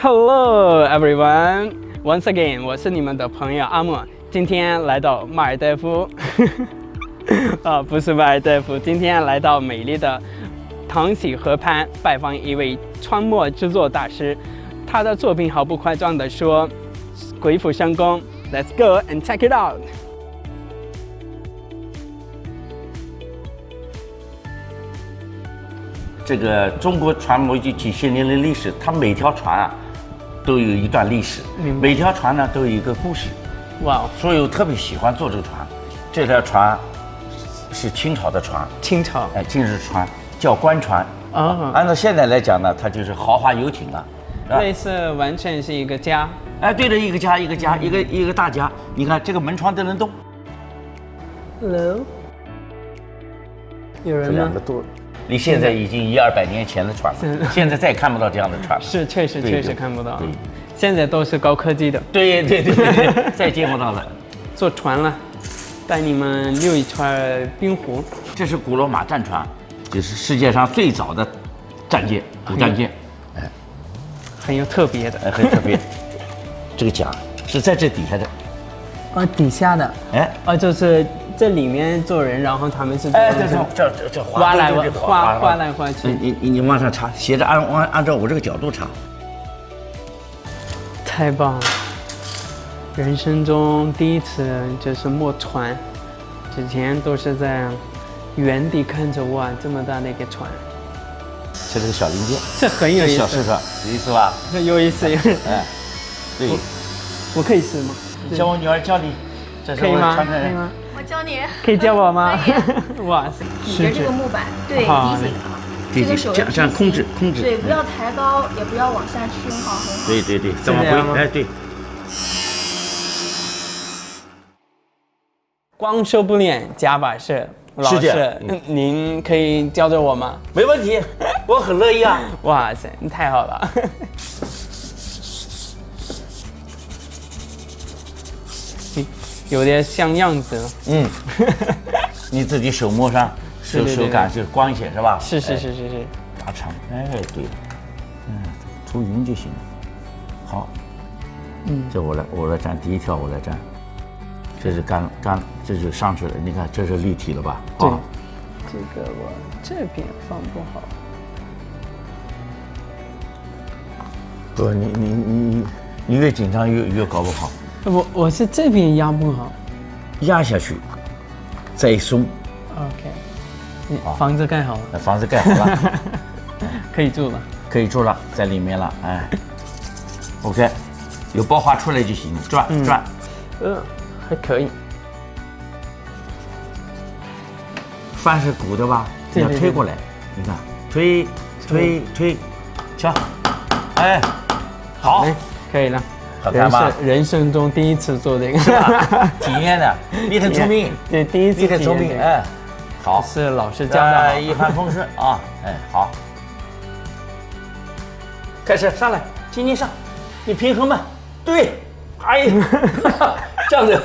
Hello everyone, once again， 我是你们的朋友阿莫，今天来到马尔代夫，不是马尔代夫，今天来到美丽的唐喜河畔，拜访一位川墨制作大师，他的作品毫不夸张地说，鬼斧神工。Let's go and check it out。这个中国船舶有几千年的历史，它每条船啊都有一段历史，每条船呢都有一个故事。哇，所以我特别喜欢坐这个船。这条船是清朝的船，清朝，进士船叫官船啊。按照现在来讲呢，它就是豪华游艇了，类似完全是一个家。对的，一个家，一个大家。你看这个门窗都能动。Hello， 有人吗？这两个都。离现在已经100-200年前的船了，现在再看不到这样的船了。是，确实看不到。对，现在都是高科技的。对，再见不到了。坐船了，带你们溜一圈滨湖。这是古罗马战船，就是世界上最早的战舰，古战舰。很有特别的。很特别。这个桨是在这底下的。底下的。就是这里面坐人，然后他们是这划来划去。你往上插，斜着按照我这个角度插。太棒了！人生中第一次就是摸船，之前都是在原地看着哇这么大的一个船。这是个小零件，这很有意思，小试试，有意思吧？有意思。对。我可以试吗？叫我女儿教你，这是我传承人。我教你，可以教我吗？哇塞，抵着这个木板，对，提醒啊，这个手这样控制，对，不要抬高，也不要往下去，很好。对，再往回，对。光说不练，假把式。老师，您可以教着我吗？没问题，我很乐意啊。哇塞，太好了。有点像样子了。你自己手摸上，手感是光一些是吧？是。拉长，对了，涂匀就行了。好，这我来粘第一条，我来粘。这是干，这就上去了。你看，这是立体了吧？对，这个我这边放不好。不，你越紧张越搞不好。我是这边压不好，压下去，再一松。OK， 房子盖好了。房子盖好了，可以住了。可以住了，在里面了。OK， 有爆花出来就行，转。还可以。帆是鼓的吧？你要推过来，你看，推，敲，好，可以了。好看吧？人生中第一次做这个，是吧？体验的，你很聪明。对，第一次。你很聪明，好，是老师教的，一帆风顺啊，好。开始上来，轻轻上，你平衡嘛，对，这样子。